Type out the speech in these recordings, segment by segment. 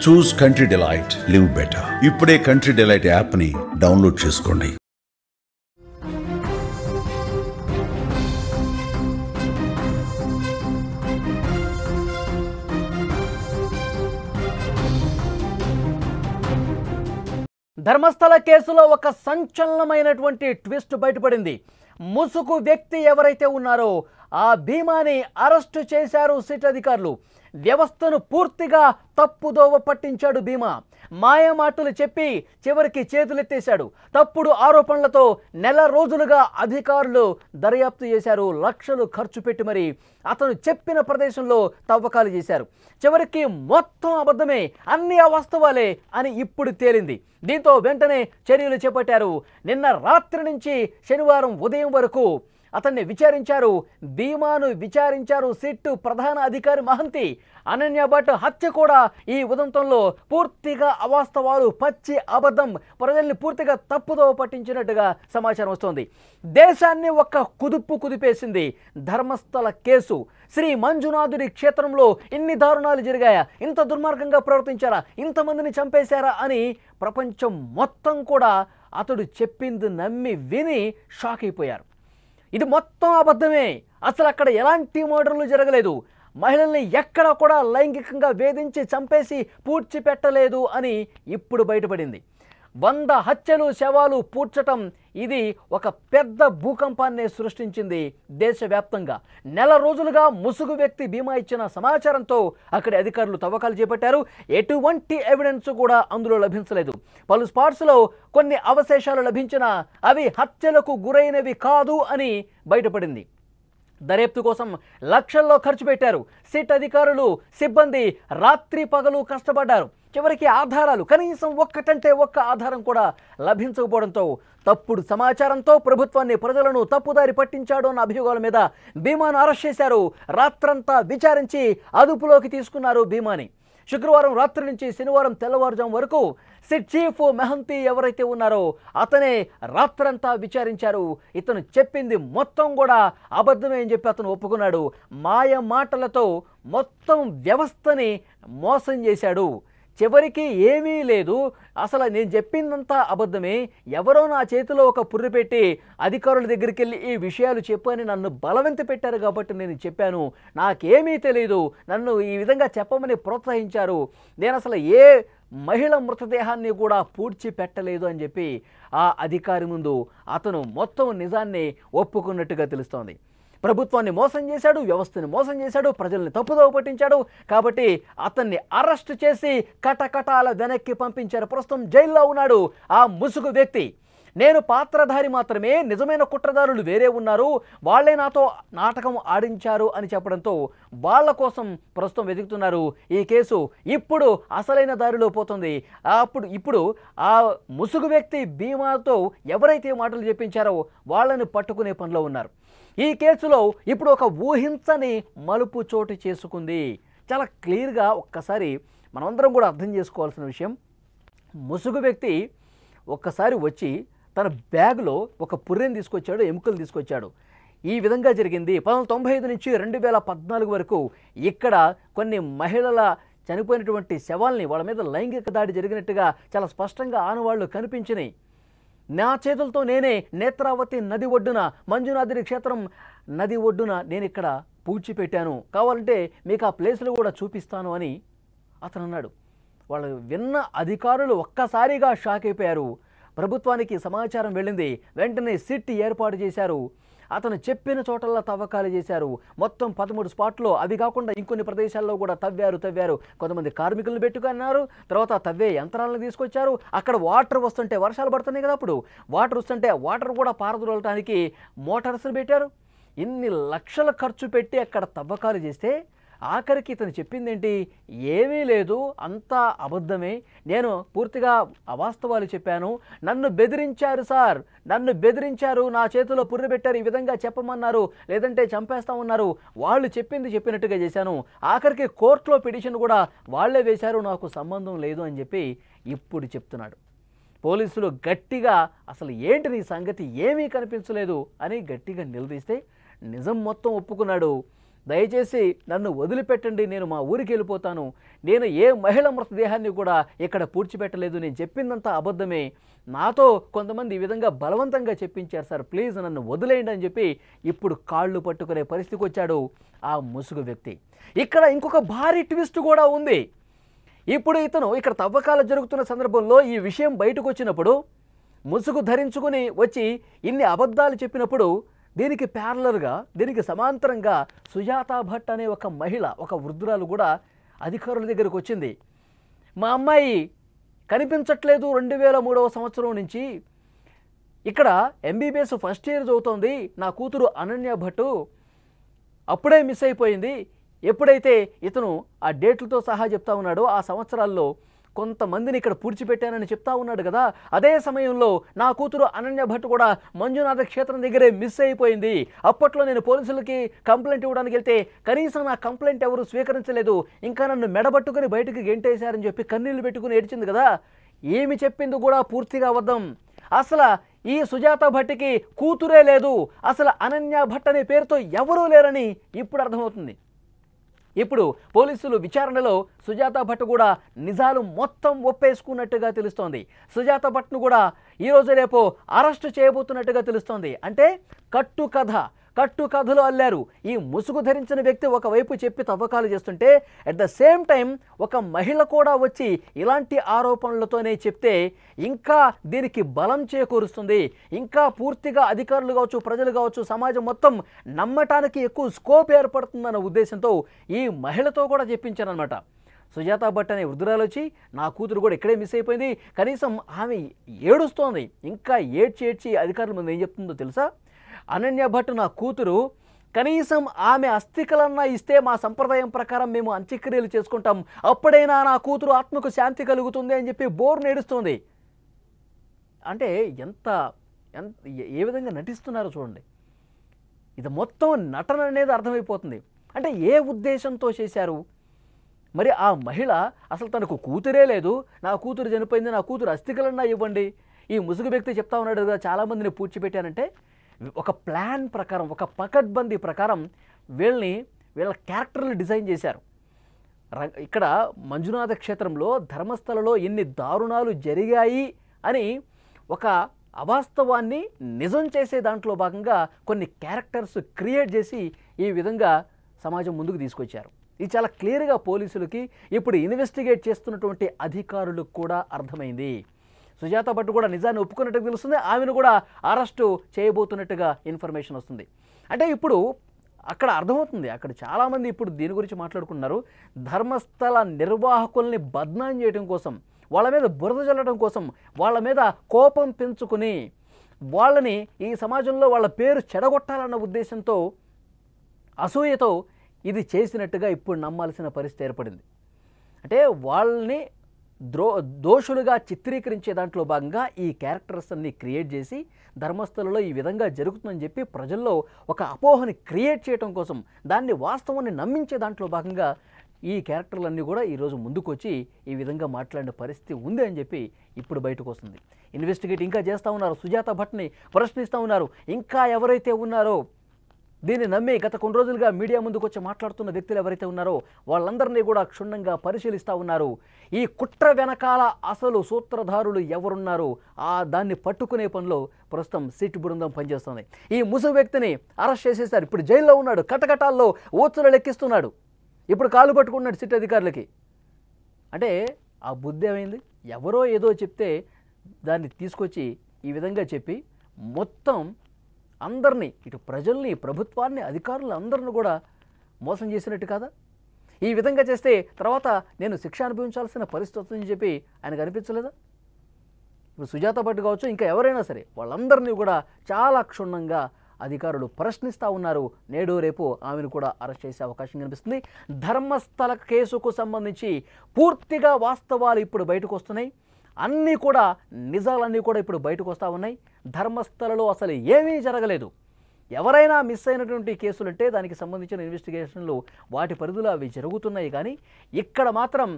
చూస్ country delight, live better. ఇప్పుడే country delight యాప్ని download చేసుకోండి. ధర్మస్థల కేసులో ఒక సంచలనమైనటువంటి ట్విస్ట్ బయటపడింది. ముసుగు వ్యక్తి ఎవరైతే ఉన్నారో ఆ భీమాని అరెస్టు చేశారు సిట్ అధికారులు. వ్యవస్థను పూర్తిగా తప్పుదోవ పట్టించాడు భీమా. మాయమాటలు చెప్పి చివరికి చేతులెత్తేశాడు. తప్పుడు ఆరోపణలతో నెల రోజులుగా అధికారులు దర్యాప్తు చేశారు. లక్షలు ఖర్చు పెట్టి మరి అతను చెప్పిన ప్రదేశంలో తవ్వకాలు చేశారు. చివరికి మొత్తం అబద్ధమే, అన్ని అవాస్తవాలే అని ఇప్పుడు తేలింది. దీంతో వెంటనే చర్యలు చేపట్టారు. నిన్న రాత్రి నుంచి శనివారం ఉదయం వరకు అతన్ని విచారించారు. భీమాను విచారించారు సిట్ ప్రధాన అధికారి మహంతి. అనన్య భట్ హత్య కూడా ఈ ఉదంతంలో పూర్తిగా అవాస్తవాలు, పచ్చి అబద్ధం, ప్రజల్ని పూర్తిగా తప్పుదో పట్టించినట్టుగా సమాచారం వస్తోంది. దేశాన్ని ఒక్క కుదుపు కుదిపేసింది ధర్మస్థల కేసు. శ్రీ మంజునాథుడి క్షేత్రంలో ఇన్ని దారుణాలు జరిగాయా, ఇంత దుర్మార్గంగా ప్రవర్తించారా, ఇంతమందిని చంపేశారా అని ప్రపంచం మొత్తం కూడా అతడు చెప్పింది నమ్మి విని షాక్ అయిపోయారు. ఇది మొత్తం అబద్ధమే, అసలు అక్కడ ఎలాంటి మర్డర్లు జరగలేదు, మహిళల్ని ఎక్కడ కూడా లైంగికంగా వేధించి చంపేసి పూడ్చిపెట్టలేదు అని ఇప్పుడు బయటపడింది. 100 హత్యలు, శవాలు పూడ్చటం ఇది ఒక పెద్ద భూకంపాన్ని సృష్టించింది దేశవ్యాప్తంగా. నెల రోజులుగా ముసుగు వ్యక్తి భీమా ఇచ్చిన సమాచారంతో అక్కడి అధికారులు తవ్వకాలు చేపట్టారు. ఎటువంటి ఎవిడెన్స్ కూడా అందులో లభించలేదు. పలు స్పాట్స్లో కొన్ని అవశేషాలు లభించినా అవి హత్యలకు గురైనవి కాదు అని బయటపడింది. దర్యాప్తు కోసం లక్షల్లో ఖర్చు పెట్టారు. సిట్ అధికారులు, సిబ్బంది రాత్రి పగలు కష్టపడ్డారు. చివరికి ఆధారాలు, కనీసం ఒక్కటంటే ఒక్క ఆధారం కూడా లభించకపోవడంతో తప్పుడు సమాచారంతో ప్రభుత్వాన్ని, ప్రజలను తప్పుదారి పట్టించాడు అన్న అభియోగాల మీద భీమాను అరెస్ట్ చేశారు. రాత్రంతా విచారించి అదుపులోకి తీసుకున్నారు భీమాని. శుక్రవారం రాత్రి నుంచి శనివారం తెల్లవారుజాము వరకు సిట్ చీఫ్ మెహంతి ఎవరైతే ఉన్నారో అతనే రాత్రంతా విచారించారు. ఇతను చెప్పింది మొత్తం కూడా అబద్ధమే అని చెప్పి అతను ఒప్పుకున్నాడు. మాయ మాటలతో మొత్తం వ్యవస్థని మోసం చేశాడు. చివరికి ఏమీ లేదు, అసలు నేను చెప్పిందంతా అబద్ధమే, ఎవరో నా చేతిలో ఒక పుర్రి పెట్టి అధికారుల దగ్గరికి వెళ్ళి ఈ విషయాలు చెప్పని నన్ను బలవంత పెట్టారు కాబట్టి నేను చెప్పాను, నాకేమీ తెలియదు, నన్ను ఈ విధంగా చెప్పమని ప్రోత్సహించారు, నేను అసలు ఏ మహిళ మృతదేహాన్ని కూడా పూడ్చి పెట్టలేదు అని చెప్పి ఆ అధికారి ముందు అతను మొత్తం నిజాన్ని ఒప్పుకున్నట్టుగా తెలుస్తోంది. ప్రభుత్వాన్ని మోసం చేశాడు, వ్యవస్థని మోసం చేశాడు, ప్రజల్ని తప్పుదోవ పట్టించాడు. కాబట్టి అతన్ని అరెస్ట్ చేసి కటకటాల వెనక్కి పంపించారు. ప్రస్తుతం జైల్లో ఉన్నాడు ఆ ముసుగు వ్యక్తి. నేను పాత్రధారి మాత్రమే, నిజమైన కుట్రదారులు వేరే ఉన్నారు, వాళ్లే నాతో నాటకం ఆడించారు అని చెప్పడంతో వాళ్ళ కోసం ప్రస్తుతం వెతుకుతున్నారు. ఈ కేసు ఇప్పుడు అసలైన దారిలో పోతుంది. ఇప్పుడు ఆ ముసుగు వ్యక్తి భీమాతో ఎవరైతే మాటలు చెప్పించారో వాళ్ళని పట్టుకునే పనిలో ఉన్నారు. ఈ కేసులో ఇప్పుడు ఒక ఊహించని మలుపు చోటు చేసుకుంది. చాలా క్లియర్గా ఒక్కసారి మనమందరం కూడా అర్థం చేసుకోవాల్సిన విషయం, ముసుగు వ్యక్తి ఒక్కసారి వచ్చి తన బ్యాగ్లో ఒక పుర్రెని తీసుకొచ్చాడు, ఎముకలు తీసుకొచ్చాడు. ఈ విధంగా జరిగింది. 1995 నుంచి 2014 వరకు ఇక్కడ కొన్ని మహిళల చనిపోయినటువంటి శవాల్ని, వాళ్ళ మీద లైంగిక దాడి జరిగినట్టుగా చాలా స్పష్టంగా ఆనవాళ్లు కనిపించినాయి. నా చేతులతో నేనే నేత్రావతి నది ఒడ్డున, మంజునాథుడి క్షేత్రం నది ఒడ్డున నేను ఇక్కడ పూడ్చిపెట్టాను, కావాలంటే మీకు ఆ ప్లేసులు కూడా చూపిస్తాను అని అతను అన్నాడు. వాళ్ళు విన్న అధికారులు ఒక్కసారిగా షాక్ అయిపోయారు. ప్రభుత్వానికి సమాచారం వెళ్ళింది. వెంటనే సిట్ ఏర్పాటు చేశారు. అతను చెప్పిన చోటల్లా తవ్వకాలు చేశారు. మొత్తం 13 స్పాట్లో, అవి కాకుండా ఇంకొన్ని ప్రదేశాల్లో కూడా తవ్వారు. కొంతమంది కార్మికులను పెట్టుకున్నారు. తర్వాత తవ్వే యంత్రాలను తీసుకొచ్చారు. అక్కడ వాటర్ వస్తుంటే, వర్షాలు పడుతున్నాయి కదా, అప్పుడు వాటర్ వస్తుంటే వాటర్ కూడా పారదోలటానికి మోటార్స్ని పెట్టారు. ఇన్ని లక్షల ఖర్చు పెట్టి అక్కడ తవ్వకాలు చేస్తే ఆఖరికి ఇతను చెప్పిందేంటి, ఏమీ లేదు, అంతా అబద్ధమే, నేను పూర్తిగా అవాస్తవాలు చెప్పాను, నన్ను బెదిరించారు సార్, నన్ను బెదిరించారు, నా చేతిలో పుర్రె పెట్టారు, ఈ విధంగా చెప్పమన్నారు, లేదంటే చంపేస్తామన్నారు, వాళ్ళు చెప్పింది చెప్పినట్టుగా చేశాను, ఆఖరికి కోర్టులో పిటిషన్ కూడా వాళ్లే వేశారు, నాకు సంబంధం లేదు అని చెప్పి ఇప్పుడు చెప్తున్నాడు. పోలీసులు గట్టిగా అసలు ఏంటి నీ సంగతి, ఏమీ కనిపించలేదు అని గట్టిగా నిలదీస్తే నిజం మొత్తం ఒప్పుకున్నాడు. దయచేసి నన్ను వదిలిపెట్టండి, నేను మా ఊరికి వెళ్ళిపోతాను, నేను ఏ మహిళ మృతదేహాన్ని కూడా ఇక్కడ పూడ్చిపెట్టలేదు, నేను చెప్పిందంతా అబద్ధమే, నాతో కొంతమంది ఈ విధంగా బలవంతంగా చెప్పించారు సార్, ప్లీజ్ నన్ను వదిలేయండి అని చెప్పి ఇప్పుడు కాళ్ళు పట్టుకునే పరిస్థితికి వచ్చాడు ఆ ముసుగు వ్యక్తి. ఇక్కడ ఇంకొక భారీ ట్విస్ట్ కూడా ఉంది. ఇప్పుడు ఇతను ఇక్కడ తవ్వకాలు జరుగుతున్న సందర్భంలో ఈ విషయం బయటకు వచ్చినప్పుడు ముసుగు ధరించుకుని వచ్చి ఇన్ని అబద్ధాలు చెప్పినప్పుడు దీనికి ప్యారలర్గా, దీనికి సమాంతరంగా సుజాతా భట్ అనే ఒక మహిళ, ఒక వృద్ధురాలు కూడా అధికారుల దగ్గరకు వచ్చింది. మా అమ్మాయి కనిపించట్లేదు 2003వ సంవత్సరం నుంచి, ఇక్కడ MBBS ఫస్ట్ ఇయర్ చదువుతోంది, నా కూతురు అనన్య భట్ అప్పుడే మిస్ అయిపోయింది. ఎప్పుడైతే ఇతను ఆ డేట్లతో సహా చెప్తా ఉన్నాడో ఆ సంవత్సరాల్లో కొంతమందిని ఇక్కడ పూడ్చిపెట్టానని చెప్తా ఉన్నాడు కదా, అదే సమయంలో నా కూతురు అనన్య భట్ కూడా మంజునాథ క్షేత్రం దగ్గరే మిస్ అయిపోయింది. అప్పట్లో నేను పోలీసులకి కంప్లైంట్ ఇవ్వడానికి వెళ్తే కనీసం నా కంప్లైంట్ ఎవరు స్వీకరించలేదు, ఇంకా నన్ను మెడబట్టుకుని బయటకు గెంటేశారని చెప్పి కన్నీళ్లు పెట్టుకుని ఏడ్చింది కదా. ఏమి చెప్పింది కూడా పూర్తిగా అబద్ధం. అసలు ఈ సుజాత భట్కి కూతురే లేదు, అసలు అనన్య భట్ అనే పేరుతో ఎవరూ లేరని ఇప్పుడు అర్థమవుతుంది. ఇప్పుడు పోలీసులు విచారణలో సుజాత భట్ కూడా నిజాలు మొత్తం ఒప్పేసుకున్నట్టుగా తెలుస్తోంది. సుజాత భట్ను కూడా ఈరోజు రేపు అరెస్టు చేయబోతున్నట్టుగా తెలుస్తోంది. అంటే కట్టుకథలు అల్లారు. ఈ ముసుగు ధరించిన వ్యక్తి ఒకవైపు చెప్పి తవ్వకాలు చేస్తుంటే అట్ ద సేమ్ టైం ఒక మహిళ కూడా వచ్చి ఇలాంటి ఆరోపణలతోనే చెప్తే ఇంకా దీనికి బలం చేకూరుస్తుంది. ఇంకా పూర్తిగా అధికారులు కావచ్చు, ప్రజలు కావచ్చు, సమాజం మొత్తం నమ్మటానికి ఎక్కువ స్కోప్ ఏర్పడుతుందన్న ఉద్దేశంతో ఈ మహిళతో కూడా చెప్పించారనమాట. సుజాతా భట్ అనే వృద్ధురాలు వచ్చి నా కూతురు కూడా ఇక్కడే మిస్ అయిపోయింది, కనీసం ఆమె ఏడుస్తోంది. ఇంకా ఏడ్చి అధికారుల ముందు ఏం చెప్తుందో తెలుసా, అనన్య భట్ నా కూతురు, కనీసం ఆమె అస్థికలన్నా ఇస్తే మా సంప్రదాయం ప్రకారం మేము అంత్యక్రియలు చేసుకుంటాం, అప్పుడైనా నా కూతురు ఆత్మకు శాంతి కలుగుతుంది అని చెప్పి బోర్ను ఏడుస్తోంది. అంటే ఏ విధంగా నటిస్తున్నారో చూడండి. ఇది మొత్తం నటన అనేది అర్థమైపోతుంది. అంటే ఏ ఉద్దేశంతో చేశారు మరి? ఆ మహిళ అసలు తనకు కూతురే లేదు, నా కూతురు చనిపోయింది, నా కూతురు అస్థికలన్నా ఇవ్వండి. ఈ ముసుగు వ్యక్తి చెప్తా ఉన్నాడు కదా చాలామందిని పూడ్చిపెట్టానంటే ఒక ప్లాన్ ప్రకారం, ఒక పకడ్బందీ ప్రకారం వీళ్ళ క్యారెక్టర్లు డిజైన్ చేశారు. ఇక్కడ మంజునాథ క్షేత్రంలో ధర్మస్థలలో ఎన్ని దారుణాలు జరిగాయి అని ఒక అవాస్తవాన్ని నిజం చేసే దాంట్లో భాగంగా కొన్ని క్యారెక్టర్స్ క్రియేట్ చేసి ఈ విధంగా సమాజం ముందుకు తీసుకొచ్చారు. ఇది చాలా క్లియర్గా పోలీసులకి, ఇప్పుడు ఇన్వెస్టిగేట్ చేస్తున్నటువంటి అధికారులకు కూడా అర్థమైంది. సుజాత భట్ కూడా నిజాన్ని ఒప్పుకున్నట్టుగా తెలుస్తుంది, ఆమెను కూడా అరెస్టు చేయబోతున్నట్టుగా ఇన్ఫర్మేషన్ వస్తుంది. అంటే ఇప్పుడు అక్కడ అర్థమవుతుంది, అక్కడ చాలామంది ఇప్పుడు దీని గురించి మాట్లాడుకున్నారు. ధర్మస్థల నిర్వాహకుల్ని బద్నాం చేయడం కోసం, వాళ్ళ మీద బురద చల్లడం కోసం, వాళ్ళ మీద కోపం పెంచుకుని వాళ్ళని ఈ సమాజంలో వాళ్ళ పేరు చెడగొట్టాలన్న ఉద్దేశంతో, అసూయతో ఇది చేసినట్టుగా ఇప్పుడు నమ్మాల్సిన పరిస్థితి ఏర్పడింది. అంటే వాళ్ళని దోషులుగా చిత్రీకరించే దాంట్లో భాగంగా ఈ క్యారెక్టర్స్ అన్ని క్రియేట్ చేసి ధర్మస్థలలో ఈ విధంగా జరుగుతుందని చెప్పి ప్రజల్లో ఒక అపోహని క్రియేట్ చేయడం కోసం, దాన్ని వాస్తవాన్ని నమ్మించే దాంట్లో భాగంగా ఈ క్యారెక్టర్లన్నీ కూడా ఈరోజు ముందుకు వచ్చి ఈ విధంగా మాట్లాడిన పరిస్థితి ఉంది అని చెప్పి ఇప్పుడు బయటకు వస్తుంది. ఇన్వెస్టిగేట్ ఇంకా చేస్తూ ఉన్నారు, సుజాత భట్ని ప్రశ్నిస్తూ ఉన్నారు. ఇంకా ఎవరైతే ఉన్నారో దీన్ని నమ్మి గత కొన్ని రోజులుగా మీడియా ముందుకు వచ్చి మాట్లాడుతున్న వ్యక్తులు ఎవరైతే ఉన్నారో వాళ్ళందరినీ కూడా క్షుణ్ణంగా పరిశీలిస్తూ ఉన్నారు. ఈ కుట్ర వెనకాల అసలు సూత్రధారులు ఎవరున్నారు దాన్ని పట్టుకునే పనిలో ప్రస్తుతం సిట్ బృందం పనిచేస్తుంది. ఈ ముసుగు వ్యక్తిని అరెస్ట్ చేసేసారు, ఇప్పుడు జైల్లో ఉన్నాడు, కటకటాల్లో ఊచలు లెక్కిస్తున్నాడు, ఇప్పుడు కాళ్ళు పట్టుకున్నాడు సిట్ అధికారులకి. అంటే ఆ బుద్ధి ఏమైంది? ఎవరో ఏదో చెప్తే దాన్ని తీసుకొచ్చి ఈ విధంగా చెప్పి మొత్తం అందరినీ, ఇటు ప్రజల్ని, ప్రభుత్వాన్ని, అధికారులు అందరిని కూడా మోసం చేసినట్టు కాదా? ఈ విధంగా చేస్తే తర్వాత నేను శిక్ష అనుభవించాల్సిన పరిస్థితి వస్తుందని చెప్పి ఆయనకు అనిపించలేదా? ఇప్పుడు సుజాత భట్ కావచ్చు, ఇంకా ఎవరైనా సరే వాళ్ళందరినీ కూడా చాలా క్షుణ్ణంగా అధికారులు ప్రశ్నిస్తూ ఉన్నారు. నేడు రేపు ఆమెను కూడా అరెస్ట్ చేసే అవకాశం కనిపిస్తుంది. ధర్మస్థల కేసుకు సంబంధించి పూర్తిగా వాస్తవాలు ఇప్పుడు బయటకు వస్తున్నాయి. అన్నీ కూడా నిజాలన్నీ కూడా ఇప్పుడు బయటకు వస్తూ ఉన్నాయి. ధర్మస్థలలో అసలు ఏమీ జరగలేదు, ఎవరైనా మిస్ అయినటువంటి కేసులంటే దానికి సంబంధించిన ఇన్వెస్టిగేషన్లు వాటి పరిధిలో అవి జరుగుతున్నాయి. కానీ ఇక్కడ మాత్రం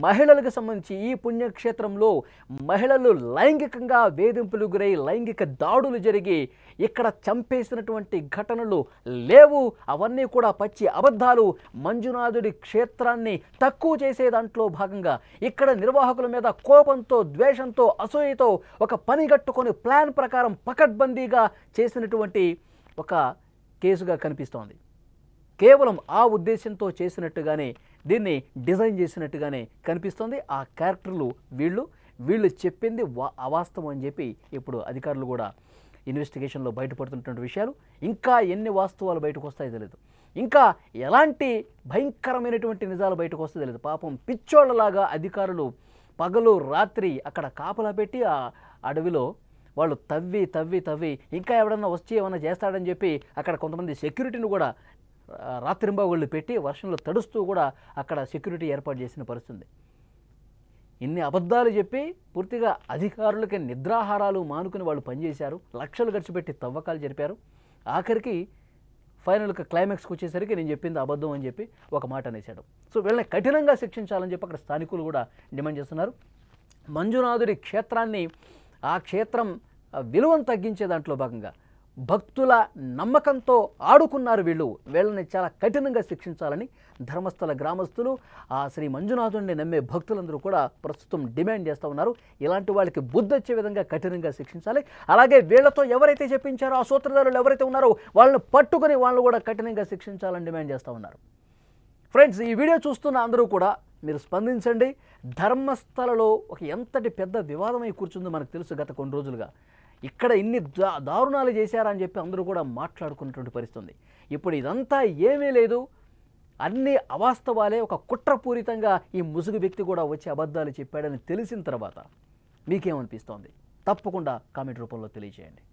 మహిళలకు సంబంధించి ఈ పుణ్యక్షేత్రంలో మహిళలు లైంగికంగా వేధింపులు గురై లైంగిక దాడులు జరిగి ఇక్కడ చంపేసినటువంటి ఘటనలు లేవు. అవన్నీ కూడా పచ్చి అబద్ధాలు. మంజునాథుడి క్షేత్రాన్ని తక్కువ చేసే దాంట్లో భాగంగా ఇక్కడ నిర్వాహకుల మీద కోపంతో, ద్వేషంతో, అసూయతో ఒక పని కట్టుకొని ప్లాన్ ప్రకారం పకడ్బందీగా చేసినటువంటి ఒక కేసుగా కనిపిస్తోంది. కేవలం ఆ ఉద్దేశంతో చేసినట్టుగానే దీన్ని డిజైన్ చేసినట్టుగానే కనిపిస్తోంది. ఆ క్యారెక్టర్లు వీళ్ళు చెప్పింది అవాస్తవం అని చెప్పి ఇప్పుడు అధికారులు కూడా ఇన్వెస్టిగేషన్లో బయటపడుతున్నటువంటి విషయాలు. ఇంకా ఎన్ని వాస్తవాలు బయటకు వస్తాయో తెలియదు. ఇంకా ఎలాంటి భయంకరమైనటువంటి నిజాలు బయటకు వస్తాయో తెలియదు. పాపం పిచ్చోళ్లలాగా అధికారులు పగలు రాత్రి అక్కడ కాపలా పెట్టి ఆ అడవిలో వాళ్ళు తవ్వి ఇంకా ఎవడన్నా వచ్చి ఏమన్నా చేస్తాడని చెప్పి అక్కడ కొంతమంది సెక్యూరిటీని కూడా రాత్రింబవళ్ళు పెట్టి వర్షంలో తడుస్తూ కూడా అక్కడ సెక్యూరిటీ ఏర్పాటు చేసిన పరిస్థితి. ఇన్ని అబద్ధాలు చెప్పి పూర్తిగా అధికారులకి నిద్రాహారాలు మానుకుని వాళ్ళు పనిచేశారు. లక్షలు ఖర్చు పెట్టి తవ్వకాలు జరిపారు. ఆఖరికి ఫైనల్గా క్లైమాక్స్కి వచ్చేసరికి నేను చెప్పింది అబద్ధం అని చెప్పి ఒక మాట అనేశాడు. సో వీళ్ళని కఠినంగా శిక్షించాలని చెప్పి అక్కడ స్థానికులు కూడా డిమాండ్ చేస్తున్నారు. మంజునాథుడి క్షేత్రాన్ని, ఆ క్షేత్రం విలువను తగ్గించే దాంట్లో భాగంగా భక్తుల నమ్మకంతో ఆడుకున్నారు. వీళ్ళని చాలా కఠినంగా శిక్షించాలని ధర్మస్థల గ్రామస్తులు, ఆ శ్రీ మంజునాథుడిని నమ్మే భక్తులందరూ కూడా ప్రస్తుతం డిమాండ్ చేస్తూ ఉన్నారు. ఇలాంటి వాళ్ళకి బుద్ధి వచ్చే విధంగా కఠినంగా శిక్షించాలి. అలాగే వీళ్ళతో ఎవరైతే చెప్పించారో ఆ సూత్రధారులు ఎవరైతే ఉన్నారో వాళ్ళని పట్టుకొని వాళ్ళు కూడా కఠినంగా శిక్షించాలని డిమాండ్ చేస్తూ ఉన్నారు. ఫ్రెండ్స్, ఈ వీడియో చూస్తున్న అందరూ కూడా మీరు స్పందించండి. ధర్మస్థలలో ఒక ఎంతటి పెద్ద వివాదమై కూర్చుందో మనకు తెలుసు. గత కొన్ని రోజులుగా ఇక్కడ ఇన్ని దారుణాలు చేశారని చెప్పి అందరూ కూడా మాట్లాడుకున్నటువంటి పరిస్థితి. ఇప్పుడు ఇదంతా ఏమీ లేదు, అన్ని అవాస్తవాలే. ఒక కుట్రపూరితంగా ఈ ముసుగు వ్యక్తి కూడా వచ్చి అబద్ధాలు చెప్పాడని తెలిసిన తర్వాత మీకేమనిపిస్తోంది? తప్పకుండా కామెంట్ రూపంలో తెలియజేయండి.